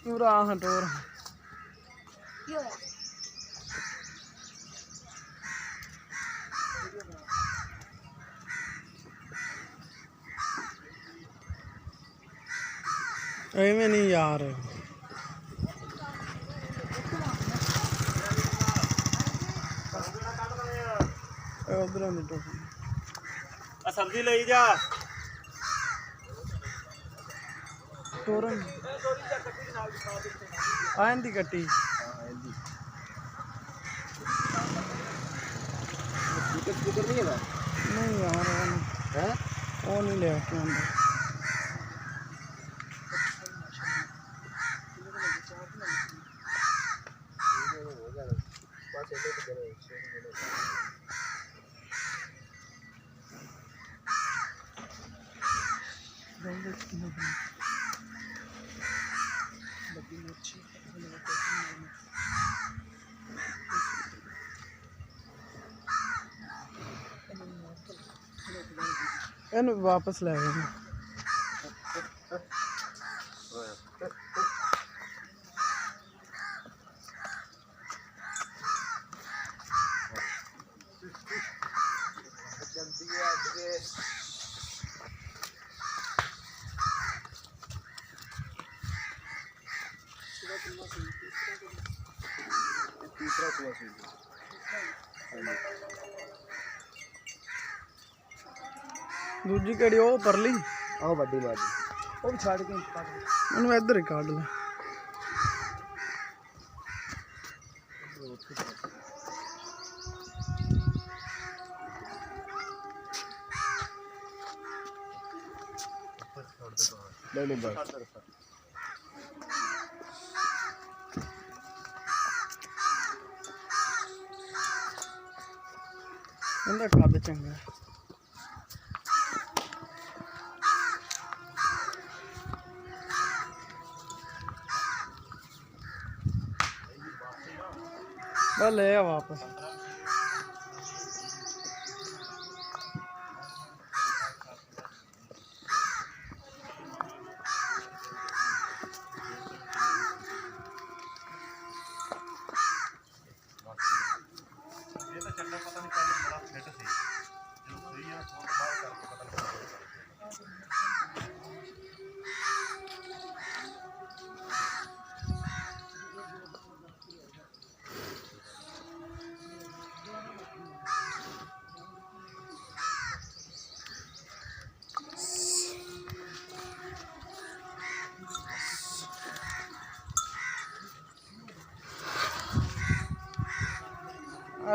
पूरा हटोर एवें नहीं यार उधर सब्जी ले जा टोरन आंदी कट्टी नहीं यार वो नहीं ले आके अंदर इन वापस ले गए दूजी कड़ी वो परली आओ बड़ी मार वो भी छाड़ के उन्हें इधर ही काट ले नहीं बस इनका खाद चंगा है बस ले आ वापस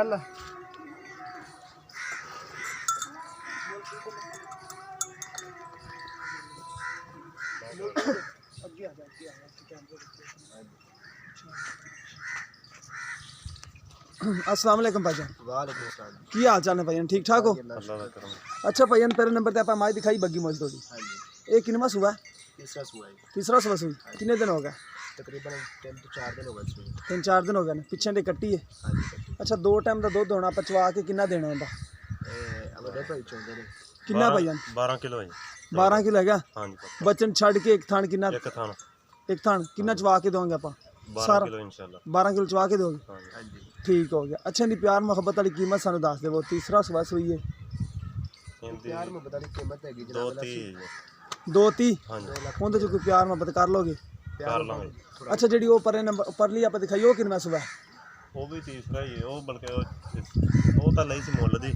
अल्लाह अस्सलाम वालेकुम भाईजान। वालेकुम अस्सलाम। की हाल चाल है भाईजान, ठीक ठाक हो? अच्छा भाईजान तेरे नंबर पे आप माई दिखाई बग्गी मौज थोड़ी ये किनवा सुबह तीसरा सुबह है। तीसरा सुबह सुई कितने दिन हो गए? तकरीबन 4 दिन हो गए इसमें। 3-4 दिन हो गए ने पिछे दी कट्टी है। हाँ जी कट्टी। अच्छा 2 टाइम दा दुध होना पचवा के कितना देना होंदा? अब देखो ही चोंदे ने कितना भाईजान? 12 किलो है। 12 किलो हैगा। हाँ जी बचन छड़ के एक थान कितना? एक थान कितना चवा के दोगे आप? 12 किलो इंशाल्लाह। 12 किलो चवा के दोगे? हाँ जी ठीक हो गया। अच्छा नी प्यार मोहब्बत वाली कीमत सानू दस दे। वो तीसरा सुबह सुई है प्यार मोहब्बत वाली कीमत है जनाब 2-3 हाँ जी उनदे जो कोई प्यार मोहब्बत कर लोगे? कर लांगे। अच्छा जेडी वो पर नंबर परली आप दिखाई वो किनवा सुबह? वो भी तीसरा ही है। वो बल्कि वो तो लई सी मुੱਲ ਦੀ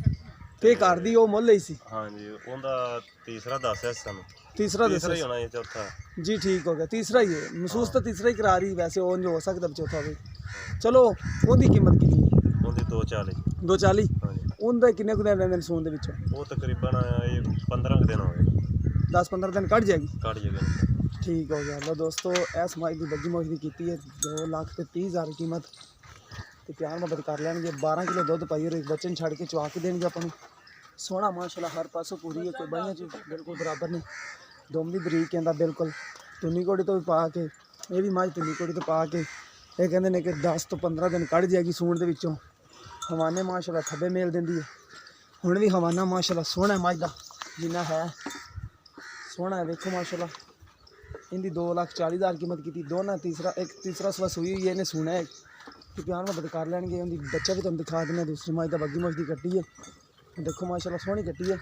ते कर दी वो मुੱਲ ही सी। हाँ जी ਉਹਦਾ तीसरा दस है सानू। तीसरा तीसरा ही होना है चौथा जी ठीक हो गया। तीसरा ही है महसूस तो तीसरा ही करा रही वैसे वो हो सकता चौथा भी। चलो ਉਹਦੀ कीमत कितनी? ਉਹਦੀ 240। 240 हाँ जी ਉਹਦਾ ਕਿੰਨੇ ਕੁ ਦਿਨ ਰਹਿੰਦੇ ਨੇ ਸੂਣ ਦੇ ਵਿੱਚ? वो तकरीबन ये 15 दिन हो गए। 10-15 दिन ਕੱਢ ਜਾਏਗੀ। ਕੱਢ ਜਾਏਗਾ। ठीक हो गया। लो दोस्तों इस माई की बग्गी मोज की कीती है 2,30,30,000 कीमत। ਤੇ ਪਿਆਰ ਮੁਹੱਬਤ ਕਰ ਲੈਣਗੇ। 12 ਕਿਲੋ ਦੁੱਧ ਪਾਈ ਔਰ ਇੱਕ ਬੱਚੇ ਨੂੰ ਛੱਡ ਕੇ ਚਵਾ ਕੇ ਦੇਣਗੇ ਆਪਾਂ ਨੂੰ। ਸੋਹਣਾ ਮਾਸ਼ਾਅੱਲਾ ਹਰ ਪਾਸੋਂ ਪੂਰੀ ਹੈ, ਕੋਈ ਬਾਈਆਂ 'ਚ ਬਿਲਕੁਲ ਬਰਾਬਰ ਨੇ। ਦੁਮ ਵੀ ਬਰੀਕ ਕਹਿੰਦਾ ਬਿਲਕੁਲ। ਤੁੰਨੀ ਕੋੜੀ ਤੋਂ ਵੀ ਪਾ ਕੇ, ਇਹ ਵੀ ਮੱਝ ਤੁੰਨੀ ਕੋੜੀ ਤੋਂ ਪਾ ਕੇ ਇਹ ਕਹਿੰਦੇ ਨੇ ਕਿ 10 ਤੋਂ 15 ਦਿਨ ਕੱਢ ਜਾਏਗੀ ਸੂਣ ਦੇ ਵਿੱਚੋਂ। ਹਵਾਨੇ ਮਾਸ਼ਾਅੱਲਾ ਥੱਬੇ ਮੇਲ ਦਿੰਦੀ ਹੈ। ਹੁਣ ਵੀ ਹਵਾਨਾ ਮਾਸ਼ਾਅੱਲਾ ਸੋਹਣਾ ਮੱਝ ਦਾ ਜਿੰਨਾ ਹੈ ਸੋਹਣਾ ਹੈ। ਵੇਖੋ ਮਾਸ਼ਾਅੱਲਾ ਇਹਦੀ 2,40,000 ਕੀਮਤ ਕੀਤੀ। ਦੋਨਾਂ ਤੀਸਰਾ ਸਵਾ ਸੂਈ ਹੋਈ ਹੈ, ਇਹਨੇ ਸੂਣਾ ਹੈ ਤੇ ਪਿਆਰ ਮੁਹੱਬਤ ਕਰ ਲੈਣਗੇ। ਉਹਦੀ ਬੱਚਾ ਵੀ ਤੁਹਾਨੂੰ ਦਿਖਾ ਦਿੰਦੇ। ਦੂਸਰੀ ਮੱਝ ਦਾ ਬੱਗੀ ਮੱਝ ਦੀ ਕੱਟੀ ਹੈ, ਦੇਖੋ ਮਾਸ਼ਾਅੱਲਾ ਸੋਹਣੀ ਕੱਟੀ ਹੈ।